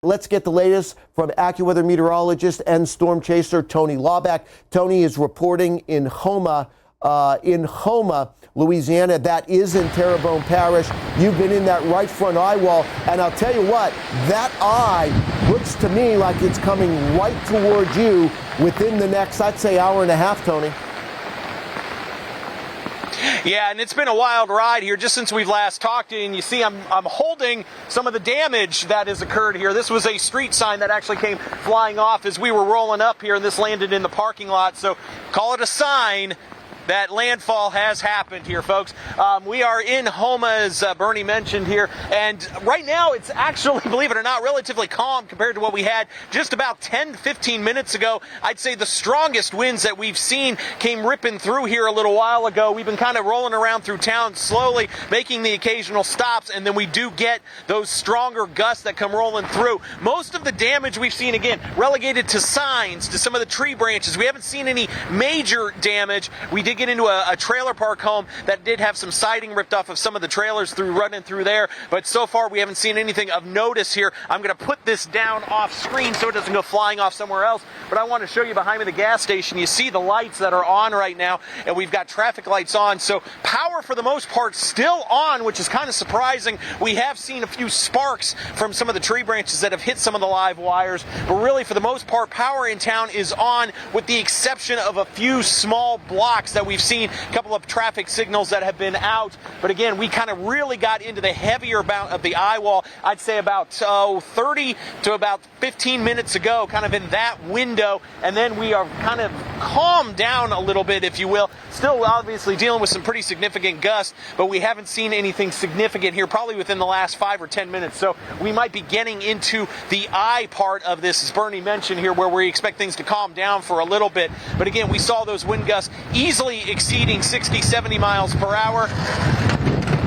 Let's get the latest from AccuWeather meteorologist and storm chaser Tony Laubach. Tony is reporting in Houma, Louisiana. That is in Terrebonne Parish. You've been in that right front eyewall, and I'll tell you what, that eye looks to me like it's coming right towards you within the next, I'd say, hour and a half, Tony. Yeah, and it's been a wild ride here just since we've last talked to you. And you see I'm holding some of the damage that has occurred here. This was a street sign that actually came flying off as we were rolling up here, and this landed in the parking lot. So call it a sign that landfall has happened here, folks. We are in Houma, as Bernie mentioned here, and right now it's actually, believe it or not, relatively calm compared to what we had just about 10-15 minutes ago. I'd say the strongest winds that we've seen came ripping through here a little while ago. We've been kind of rolling around through town slowly, making the occasional stops, and then we do get those stronger gusts that come rolling through. Most of the damage we've seen, again, relegated to signs, to some of the tree branches. We haven't seen any major damage. We did get into a trailer park home that did have some siding ripped off of some of the trailers running through there, but so far we haven't seen anything of notice here. I'm going to put this down off screen so it doesn't go flying off somewhere else, but I want to show you behind me the gas station. You see the lights that are on right now, and we've got traffic lights on, so power for the most part still on, which is kind of surprising. We have seen a few sparks from some of the tree branches that have hit some of the live wires, but really for the most part power in town is on, with the exception of a few small blocks that we've seen, a couple of traffic signals that have been out. But again, we kind of really got into the heavier bout of the eyewall, I'd say about 30 to about 15 minutes ago, kind of in that window, and then we are kind of calmed down a little bit, if you will. Still obviously dealing with some pretty significant gusts, but we haven't seen anything significant here probably within the last 5 or 10 minutes. So we might be getting into the eye part of this, as Bernie mentioned here, where we expect things to calm down for a little bit. But again, we saw those wind gusts easily exceeding 60, 70 miles per hour.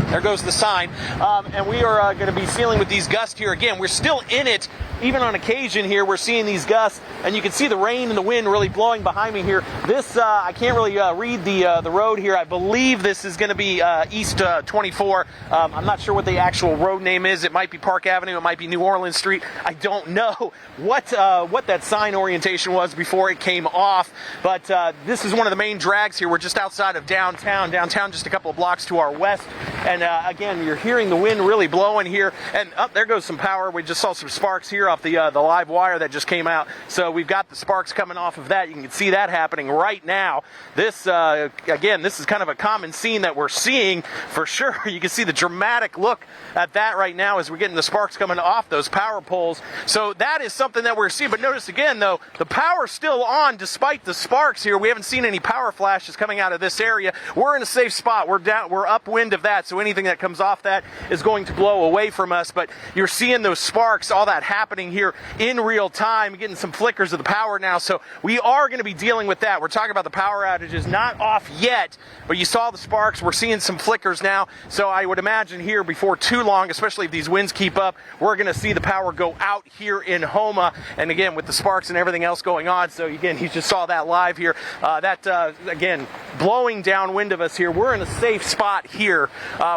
There goes the sign. And we are going to be dealing with these gusts here. Again, we're still in it. Even on occasion here, we're seeing these gusts, and you can see the rain and the wind really blowing behind me here. This, I can't really read the road here. I believe this is going to be East 24. I'm not sure what the actual road name is. It might be Park Avenue. It might be New Orleans Street. I don't know what that sign orientation was before it came off, but this is one of the main drags here. We're just outside of downtown. Downtown just a couple of blocks to our west, and again, you're hearing the wind really blowing here, and there goes some power. We just saw some sparks here off the live wire that just came out. So we've got the sparks coming off of that. You can see that happening right now. This, again, this is kind of a common scene that we're seeing for sure. You can see the dramatic look at that right now as we're getting the sparks coming off those power poles. So that is something that we're seeing. But notice again, though, the power's still on despite the sparks here. We haven't seen any power flashes coming out of this area. We're in a safe spot. We're upwind of that, so anything that comes off that is going to blow away from us. But you're seeing those sparks, all that happening here in real time, getting some flickers of the power now. So we are going to be dealing with that. We're talking about the power outages, not off yet, but you saw the sparks. We're seeing some flickers now. So I would imagine here before too long, especially if these winds keep up, we're going to see the power go out here in Houma. And again, with the sparks and everything else going on. So again, you just saw that live here. Again, blowing downwind of us here. We're in a safe spot here.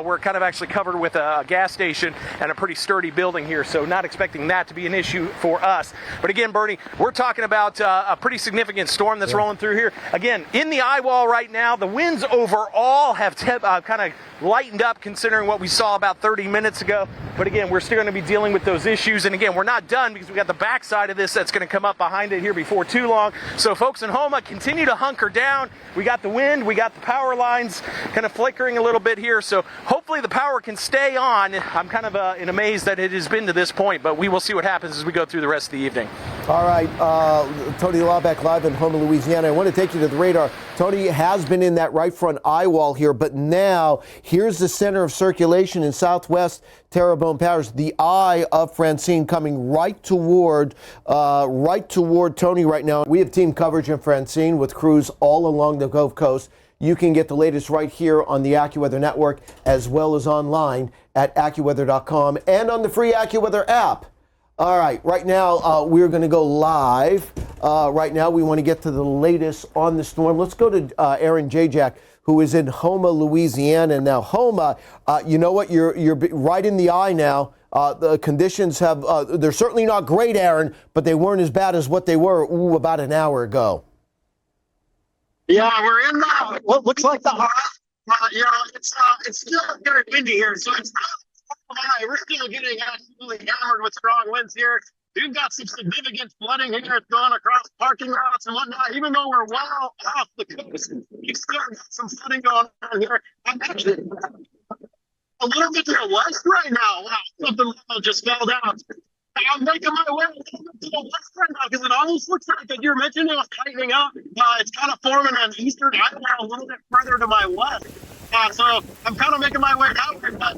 We're kind of actually covered with a gas station and a pretty sturdy building here. So not expecting that to be an issue for us. But again, Bernie, we're talking about a pretty significant storm that's rolling through here. Again, in the eyewall right now, the winds overall have kind of lightened up considering what we saw about 30 minutes ago. But again, we're still going to be dealing with those issues. And again, we're not done because we got the backside of this that's going to come up behind it here before too long. So folks in Houma, continue to hunker down. We got the wind, we got the power lines kind of flickering a little bit here. So hopefully the power can stay on. I'm kind of in a maze that it has been to this point, but we will see what happens as we go through the rest of the evening. All right, Tony Laubach live in Houma, Louisiana. I want to take you to the radar. Tony has been in that right front eyewall here, but now here's the center of circulation in southwest Terrebonne Parish. The eye of Francine coming right toward Tony right now. We have team coverage in Francine with crews all along the Gulf Coast. You can get the latest right here on the AccuWeather network as well as online at AccuWeather.com and on the free AccuWeather app. All right, right now we're going to go live. Right now we want to get to the latest on the storm. Let's go to Aaron Jajak, who is in Houma, Louisiana. Now, Houma, you know what? You're right in the eye now. The conditions they're certainly not great, Aaron, but they weren't as bad as what they were about an hour ago. Yeah, we're in what looks like the high. It's still very windy here, so it's not high. We're still getting absolutely hammered with strong winds here. We've got some significant flooding here. It's going across parking lots and whatnot. Even though we're well off the coast, we've still got some flooding going on here. I'm actually a little bit to the west right now. Wow, something just fell down. I'm making my way a little bit to the west right now because it almost looks like that you're mentioning it was tightening up. It's kind of forming an eastern eyewall a little bit further to my west. So I'm kind of making my way downward, but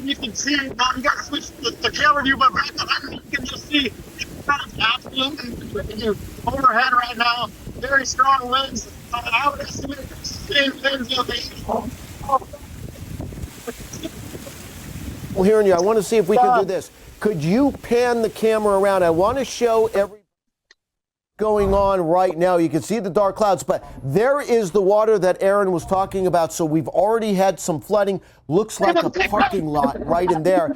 you can see, you got to switch the camera view, but right behind me, you can just see it's absolutely overhead right now. Very strong winds. I would estimate the same winds of the Well, hearing you, I want to see if we can do this. Could you pan the camera around? I want to show everything going on right now. You can see the dark clouds, but there is the water that Aaron was talking about. So we've already had some flooding. Looks like a parking lot right in there.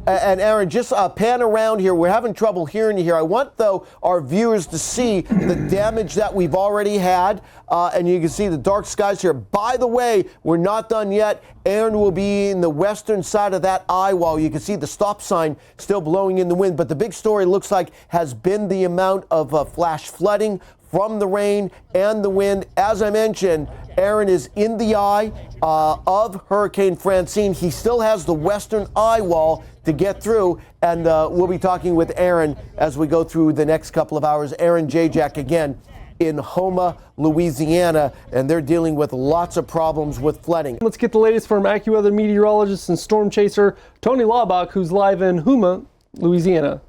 And Aaron, just pan around here. We're having trouble hearing you here. I want, though, our viewers to see the damage that we've already had. And you can see the dark skies here. By the way, we're not done yet. Aaron will be in the western side of that Eyewall. You can see the stop sign still blowing in the wind. But the big story looks like has been the amount of flash flooding from the rain and the wind. As I mentioned, Aaron is in the eye of Hurricane Francine. He still has the western Eyewall to get through, and we'll be talking with Aaron as we go through the next couple of hours. Aaron Jajak again in Houma, Louisiana, and they're dealing with lots of problems with flooding. Let's get the latest from AccuWeather meteorologist and storm chaser Tony Laubach, who's live in Houma, Louisiana.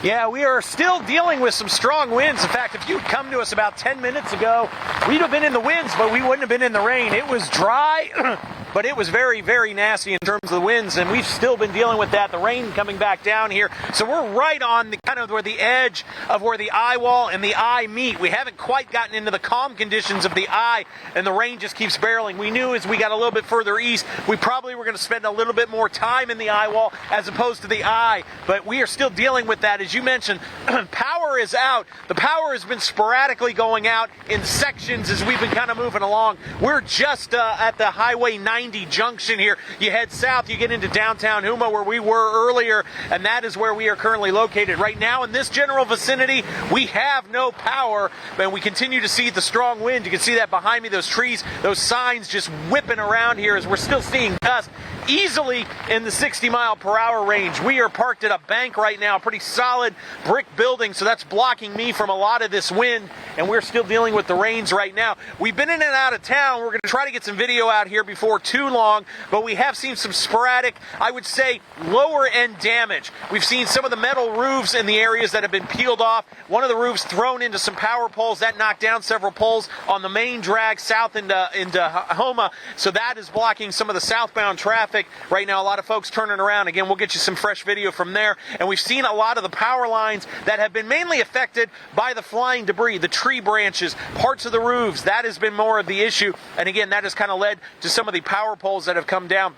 Yeah, we are still dealing with some strong winds. In fact, if you'd come to us about 10 minutes ago, we'd have been in the winds, but we wouldn't have been in the rain. It was dry, but it was very, very nasty in terms of the winds, and we've still been dealing with that. The rain coming back down here. So we're right on the kind of where the edge of where the Eyewall and the eye meet. We haven't quite gotten into the calm conditions of the eye, and the rain just keeps barreling. We knew as we got a little bit further east, we probably were going to spend a little bit more time in the Eyewall as opposed to the eye, but we are still dealing with that. As you mentioned, power is out. The power has been sporadically going out in sections as we've been kind of moving along. We're just at the Highway 90 junction here. You head south, you get into downtown Houma where we were earlier, and that is where we are currently located. Right now in this general vicinity, we have no power, and we continue to see the strong wind. You can see that behind me, those trees, those signs just whipping around here as we're still seeing gusts easily in the 60-mile-per-hour range. We are parked at a bank right now, pretty solid brick building, so that's blocking me from a lot of this wind, and we're still dealing with the rains right now. We've been in and out of town. We're going to try to get some video out here before too long, but we have seen some sporadic, I would say, lower-end damage. We've seen some of the metal roofs in the areas that have been peeled off. One of the roofs thrown into some power poles. That knocked down several poles on the main drag south into Houma, so that is blocking some of the southbound traffic. Right now, a lot of folks turning around. Again, we'll get you some fresh video from there. And we've seen a lot of the power lines that have been mainly affected by the flying debris, the tree branches, parts of the roofs. That has been more of the issue. And again, that has kind of led to some of the power poles that have come down.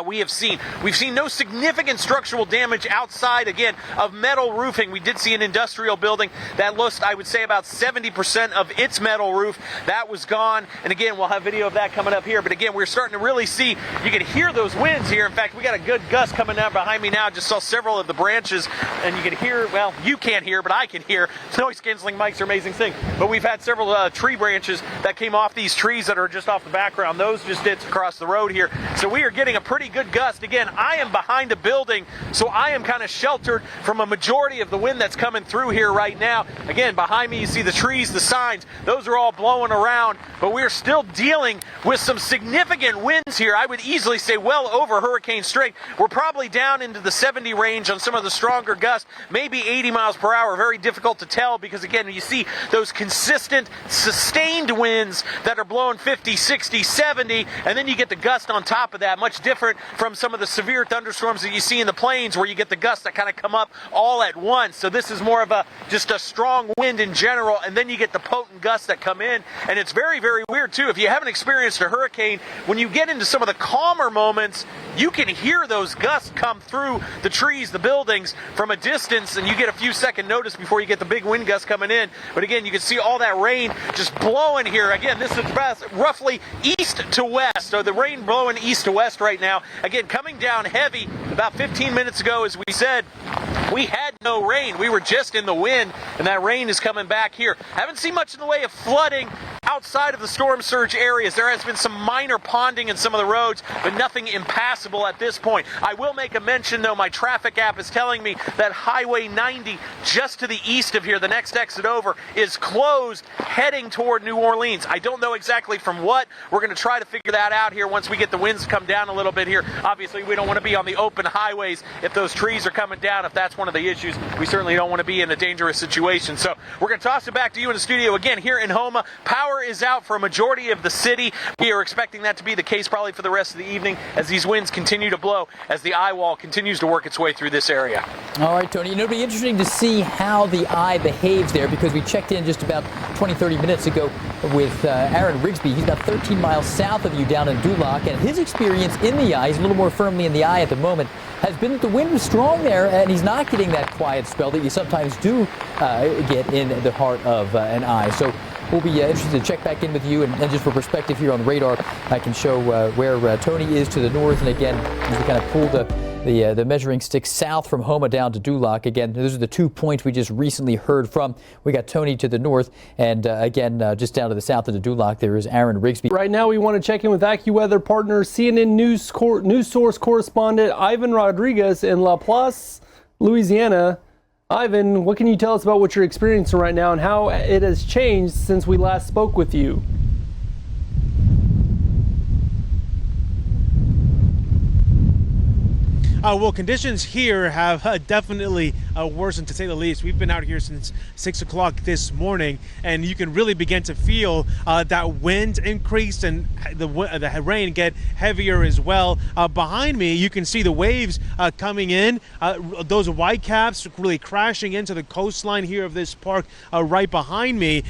We have seen. We've seen no significant structural damage outside, again, of metal roofing. We did see an industrial building that lost, I would say, about 70% of its metal roof. That was gone. And again, we'll have video of that coming up here. But again, we're starting to really see, you can hear those winds here. In fact, we got a good gust coming down behind me now. Just saw several of the branches, and you can hear, well, you can't hear, but I can hear. Noise-canceling mics are an amazing thing. But we've had several tree branches that came off these trees that are just off the background. Those just hit across the road here. So we are getting a pretty good gust. Again, I am behind a building, so I am kind of sheltered from a majority of the wind that's coming through here right now. Again, behind me you see the trees, the signs, those are all blowing around, but we're still dealing with some significant winds here. I would easily say well over hurricane strength. We're probably down into the 70 range on some of the stronger gusts, maybe 80 miles per hour. Very difficult to tell because, again, you see those consistent, sustained winds that are blowing 50, 60, 70, and then you get the gust on top of that. Much different different from some of the severe thunderstorms that you see in the plains where you get the gusts that kind of come up all at once. So this is more of just a strong wind in general, and then you get the potent gusts that come in. And it's very, very weird too. If you haven't experienced a hurricane, when you get into some of the calmer moments, you can hear those gusts come through the trees, the buildings from a distance, and you get a few second notice before you get the big wind gusts coming in. But again, you can see all that rain just blowing here. Again, this is roughly east to west. So the rain blowing east to west right now. Again, coming down heavy. About 15 minutes ago, as we said, we had no rain. We were just in the wind, and that rain is coming back here. Haven't seen much in the way of flooding outside of the storm surge areas. There has been some minor ponding in some of the roads, but nothing impassable at this point. I will make a mention, though, my traffic app is telling me that Highway 90, just to the east of here, the next exit over, is closed heading toward New Orleans. I don't know exactly from what. We're going to try to figure that out here once we get the winds to come down a little bit here. Obviously, we don't want to be on the open highways if those trees are coming down. If that's one of the issues, we certainly don't want to be in a dangerous situation. So we're going to toss it back to you in the studio again here in Houma. Power is out for a majority of the city. We are expecting that to be the case probably for the rest of the evening as these winds continue to blow, as the Eyewall continues to work its way through this area. All right, Tony, it'll be interesting to see how the eye behaves there, because we checked in just about 20-30 minutes ago with Aaron Rigsby. He's about 13 miles south of you down in Dulac, and his experience in the eye, he's a little more firmly in the eye at the moment, has been that the wind was strong there, and he's not getting that quiet spell that you sometimes do get in the heart of an eye. So we'll be interested to check back in with you, and just for perspective here on the radar, I can show where Tony is to the north, and again, as we kind of pull the measuring stick south from Houma down to Dulac. Again, those are the 2 points we just recently heard from. We got Tony to the north, and again, just down to the south of the Dulac, there is Aaron Rigsby. Right now, we want to check in with AccuWeather partner, CNN News Source correspondent Ivan Rodriguez in La Place, Louisiana. Ivan, what can you tell us about what you're experiencing right now and how it has changed since we last spoke with you? Well, conditions here have definitely worsened, to say the least. We've been out here since 6 o'clock this morning, and you can really begin to feel that wind increase and the rain get heavier as well. Behind me, you can see the waves coming in. Those white caps really crashing into the coastline here of this park right behind me.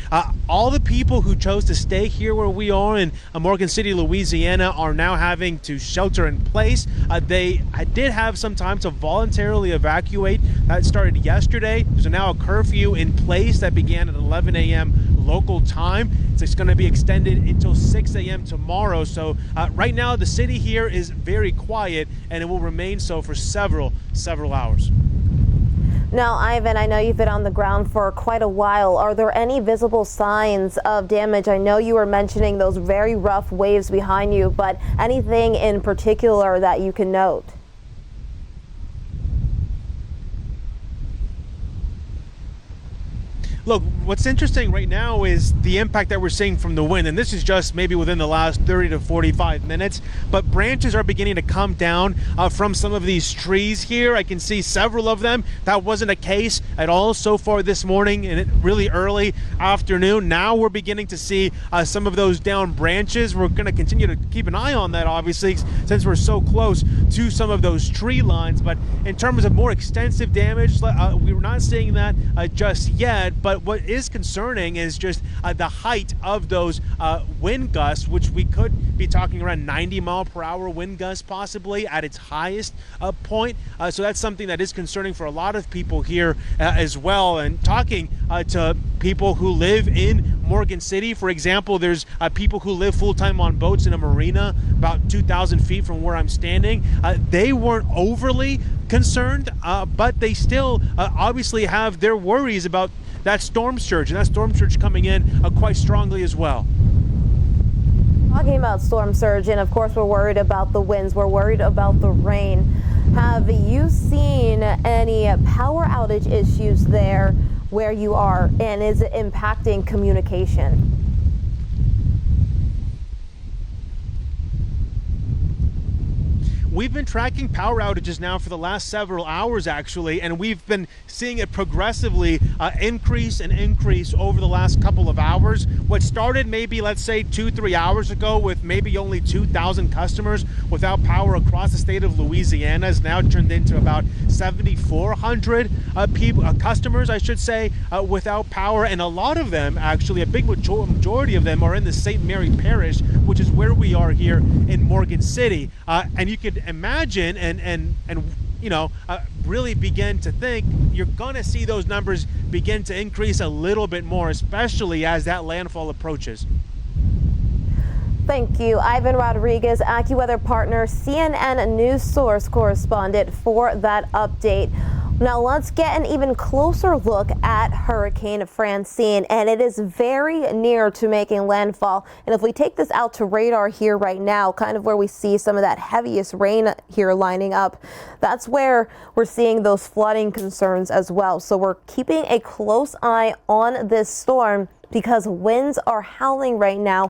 All the people who chose to stay here where we are in Morgan City, Louisiana, are now having to shelter in place. They did have some time to voluntarily evacuate. That started yesterday. There's now a curfew in place that began at 11 a.m. local time. It's going to be extended until 6 a.m. tomorrow. So right now the city here is very quiet, and it will remain so for several hours. Now, Ivan, I know you've been on the ground for quite a while. Are there any visible signs of damage? I know you were mentioning those very rough waves behind you, but anything in particular that you can note? Look, what's interesting right now is the impact that we're seeing from the wind, and this is just maybe within the last 30 to 45 minutes, but branches are beginning to come down from some of these trees here. I can see several of them. That wasn't a case at all so far this morning and really early afternoon. Now we're beginning to see some of those down branches. We're going to continue to keep an eye on that, obviously, since we're so close to some of those tree lines. But in terms of more extensive damage, we're not seeing that just yet. But what is concerning is just the height of those wind gusts, which we could be talking around 90-mile-per-hour wind gusts possibly at its highest point. So that's something that is concerning for a lot of people here as well. And talking to people who live in Morgan City, for example, there's people who live full-time on boats in a marina about 2,000 feet from where I'm standing. They weren't overly concerned, but they still obviously have their worries about that storm surge, and that storm surge coming in quite strongly as well. Talking about storm surge, and of course we're worried about the winds, we're worried about the rain. Have you seen any power outage issues there where you are, and is it impacting communication? We've been tracking power outages now for the last several hours, actually, and we've been seeing it progressively increase and increase over the last couple of hours. What started maybe, let's say, 2-3 hours ago with maybe only 2,000 customers without power across the state of Louisiana has now turned into about 7,400 customers, I should say, without power. And a lot of them, actually, a big majority of them are in the St. Mary Parish, which is where we are here in Morgan City. And you could imagine and really begin to think you're going to see those numbers begin to increase a little bit more, especially as that landfall approaches. Thank you, Ivan Rodriguez, AccuWeather partner, CNN News Source correspondent, for that update. Now let's get an even closer look at Hurricane Francine, and it is very near to making landfall. And if we take this out to radar here right now, kind of where we see some of that heaviest rain here lining up, that's where we're seeing those flooding concerns as well. So we're keeping a close eye on this storm because winds are howling right now.